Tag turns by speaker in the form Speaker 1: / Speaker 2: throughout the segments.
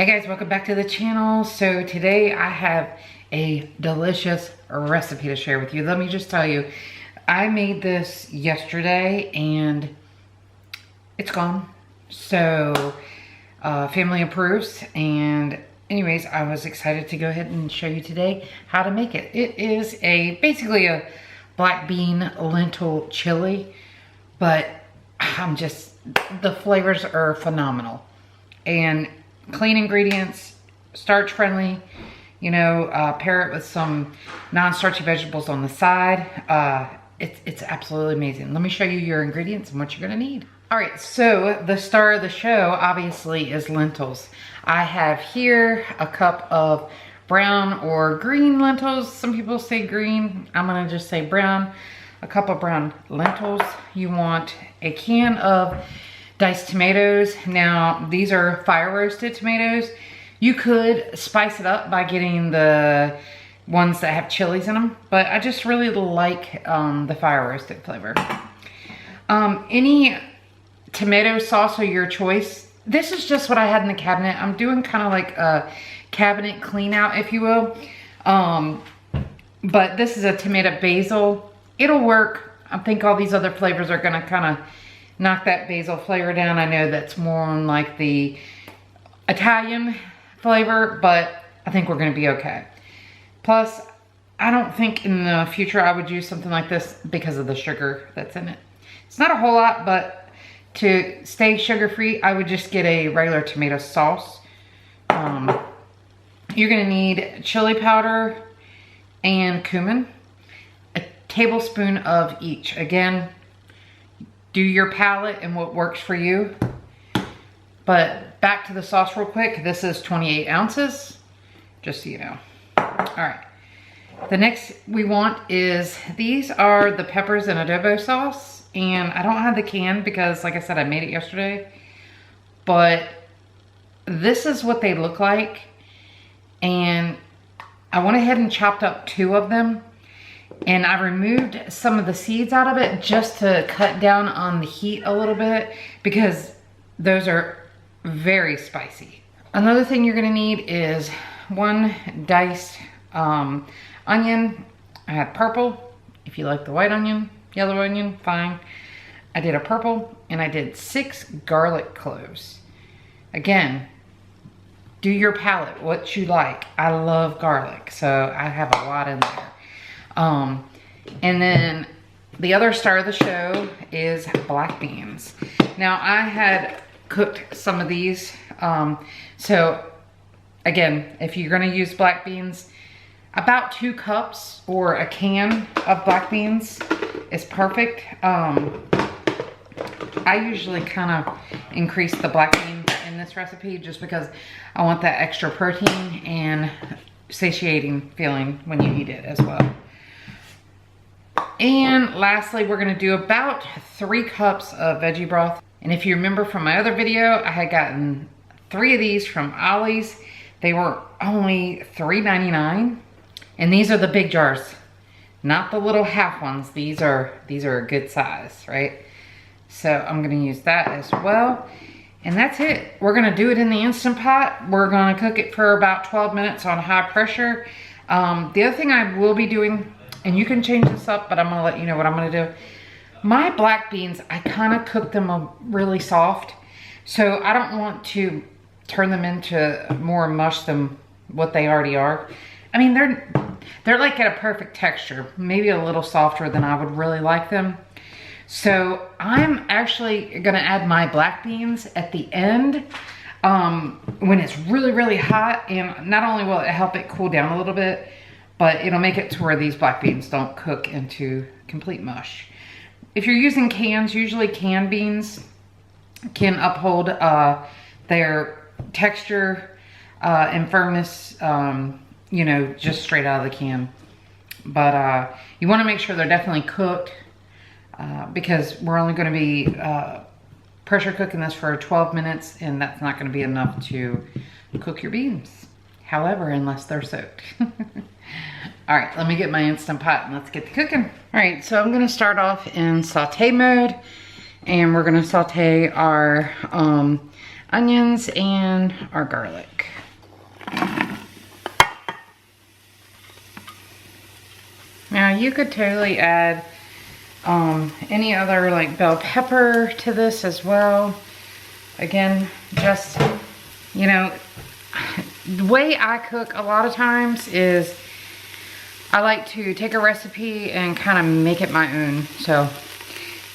Speaker 1: Hey guys, welcome back to the channel. So today I have a delicious recipe to share with you. Let me just tell you, I made this yesterday and it's gone. So family approves, and anyways, I was excited to go ahead and show you today how to make it. It is basically a black bean lentil chili, but the flavors are phenomenal. And clean ingredients, starch friendly, pair it with some non-starchy vegetables on the side. It's absolutely amazing. Let me show you your ingredients and what you're gonna need. All right, so the star of the show obviously is lentils. I have here a cup of brown or green lentils. Some people say green, I'm gonna just say brown. A cup of brown lentils. You want a can of diced tomatoes. Now, these are fire roasted tomatoes. You could spice it up by getting the ones that have chilies in them, but I just really like the fire roasted flavor. Any tomato sauce of your choice. This is just what I had in the cabinet. I'm doing kind of like a cabinet clean out, if you will. But this is a tomato basil. It'll work. I think all these other flavors are gonna kind of knock that basil flavor down. I know that's more on like the Italian flavor, but I think we're gonna be okay. Plus, I don't think in the future I would use something like this because of the sugar that's in it. It's not a whole lot, but to stay sugar-free, I would just get a regular tomato sauce. You're gonna need chili powder and cumin, a tablespoon of each. Again, do your palate and what works for you. But back to the sauce real quick. This is 28 ounces, just so you know. All right. The next we want is, these are the peppers and adobo sauce. And I don't have the can because, like I said, I made it yesterday. But this is what they look like. And I went ahead and chopped up 2 of them. And I removed some of the seeds out of it just to cut down on the heat a little bit, because those are very spicy. Another thing you're gonna need is 1 diced onion. I had purple. If you like the white onion, yellow onion, fine. I did a purple, and I did 6 garlic cloves. Again, do your palate, what you like. I love garlic, so I have a lot in there. And then the other star of the show is black beans. Now, I had cooked some of these. So again, if you're gonna use black beans, about 2 cups or a can of black beans is perfect. I usually kind of increase the black beans in this recipe just because I want that extra protein and satiating feeling when you eat it as well. And lastly, we're gonna do about 3 cups of veggie broth. And if you remember from my other video, I had gotten 3 of these from Ollie's. They were only $3.99. And these are the big jars, not the little half ones. These are a good size, right? So I'm gonna use that as well. And that's it. We're gonna do it in the Instant Pot. We're gonna cook it for about 12 minutes on high pressure. The other thing I will be doing, and you can change this up, but I'm gonna let you know what I'm gonna do. My black beans, I kind of cook them really soft. So I don't want to turn them into more mush than what they already are. I mean, they're like at a perfect texture, maybe a little softer than I would really like them. So I'm actually gonna add my black beans at the end when it's really, really hot. And not only will it help it cool down a little bit, but it'll make it to where these black beans don't cook into complete mush. If you're using cans, usually canned beans can uphold their texture and firmness, just straight out of the can. But you wanna make sure they're definitely cooked because we're only gonna be pressure cooking this for 12 minutes, and that's not gonna be enough to cook your beans. However, unless they're soaked. All right, let me get my Instant Pot and let's get to cooking. All right, so I'm gonna start off in saute mode, and we're gonna saute our onions and our garlic. Now you could totally add any other like bell pepper to this as well. Again, just, you know, the way I cook a lot of times is I like to take a recipe and kind of make it my own. So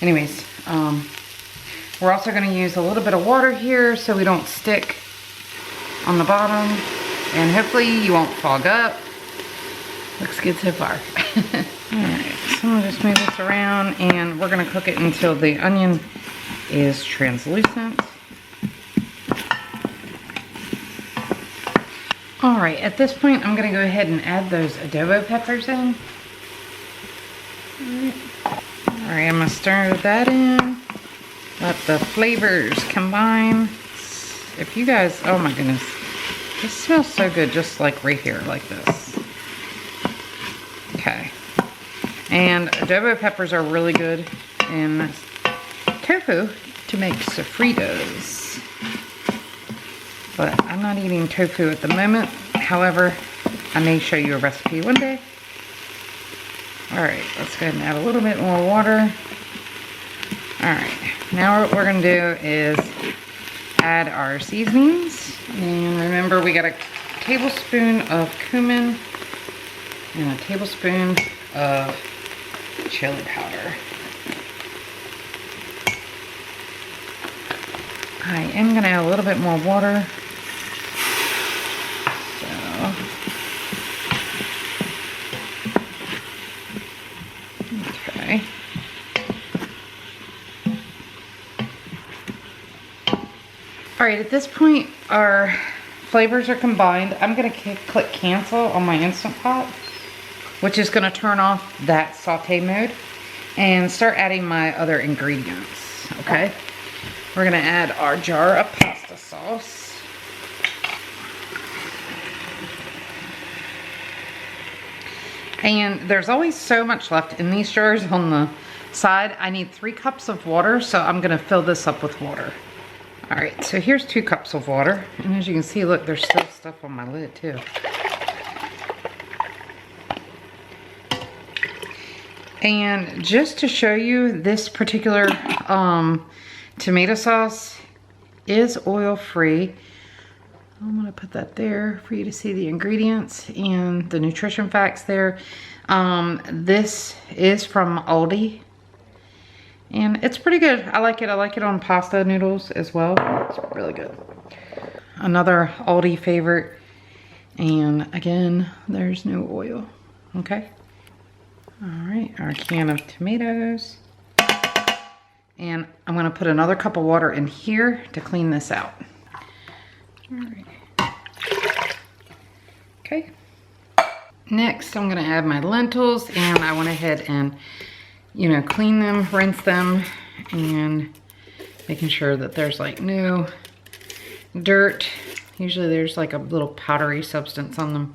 Speaker 1: anyways, we're also going to use a little bit of water here so we don't stick on the bottom, and hopefully you won't fog up. Looks good so far. Alright, so I'm gonna just move this around and we're gonna cook it until the onion is translucent. Alright, at this point I'm gonna go ahead and add those adobo peppers in. Alright, I'm gonna stir that in. Let the flavors combine. If you guys, oh my goodness, this smells so good, just like right here, like this. Okay. And adobo peppers are really good in tofu to make sofritos. But I'm not eating tofu at the moment. However, I may show you a recipe one day. Alright, let's go ahead and add a little bit more water. Alright, now what we're going to do is add our seasonings. And remember, we got a tablespoon of cumin and a tablespoon of chili powder. I am going to add a little bit more water. Okay. Alright, at this point our flavors are combined. I'm going to click cancel on my Instant Pot, which is going to turn off that saute mode, and start adding my other ingredients. Okay, we're going to add our jar of pasta sauce. And there's always so much left in these jars on the side. I need 3 cups of water, so I'm going to fill this up with water. Alright, so here's 2 cups of water. And as you can see, look, there's still stuff on my lid too. And just to show you, this particular tomato sauce is oil-free. I'm going to put that there for you to see the ingredients and the nutrition facts there. This is from Aldi. And it's pretty good. I like it. I like it on pasta noodles as well. It's really good. Another Aldi favorite. And again, there's no oil. Okay. Alright, our can of tomatoes. And I'm going to put another cup of water in here to clean this out. Alright. Okay. Next, I'm going to add my lentils, and I went ahead and, you know, clean them, rinse them, and making sure that there's like no dirt. Usually there's like a little powdery substance on them.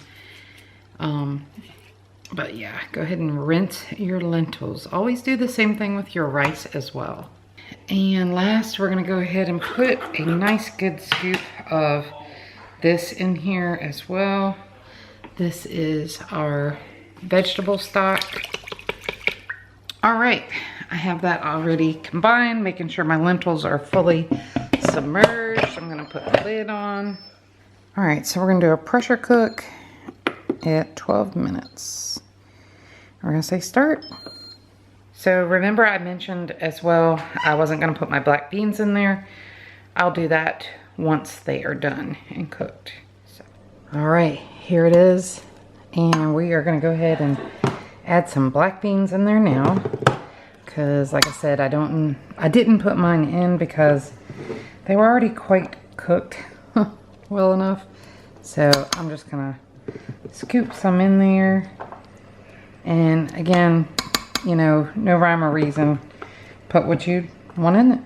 Speaker 1: But yeah, go ahead and rinse your lentils. Always do the same thing with your rice as well. And last, we're gonna go ahead and put a nice good scoop of this in here as well. This is our vegetable stock. All right, I have that already combined, making sure my lentils are fully submerged. I'm gonna put the lid on. All right, so we're gonna do a pressure cook at 12 minutes. We're gonna say start. So remember I mentioned as well, I wasn't gonna put my black beans in there. I'll do that once they are done and cooked. So, all right, here it is. And we are gonna go ahead and add some black beans in there now. Cause like I said, I didn't put mine in because they were already quite cooked well enough. So I'm just gonna scoop some in there. And again, you know, no rhyme or reason. Put what you want in it.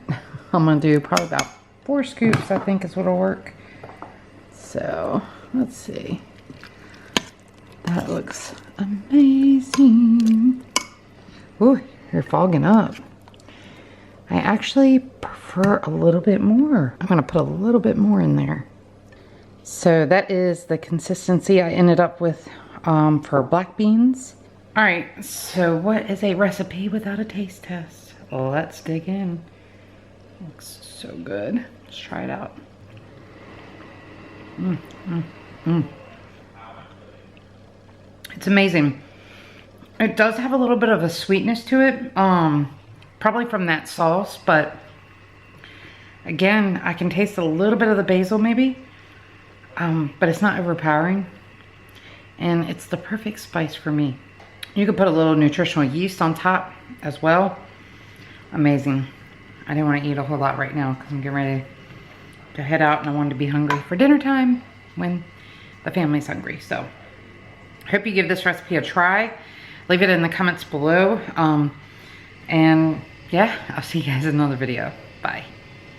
Speaker 1: I'm gonna do probably about 4 scoops, I think is what'll work. So let's see. That looks amazing. Ooh, you're fogging up. I actually prefer for a little bit more. I'm gonna put a little bit more in there. So that is the consistency I ended up with for black beans. All right, so what is a recipe without a taste test? Let's dig in. Looks so good. Let's try it out. It's amazing. It does have a little bit of a sweetness to it, probably from that sauce, but again, I can taste a little bit of the basil maybe, but it's not overpowering, and it's the perfect spice for me. You could put a little nutritional yeast on top as well. Amazing. I didn't want to eat a whole lot right now because I'm getting ready to head out, and I wanted to be hungry for dinner time when the family's hungry. So I hope you give this recipe a try. Leave it in the comments below. And yeah, I'll see you guys in another video. Bye.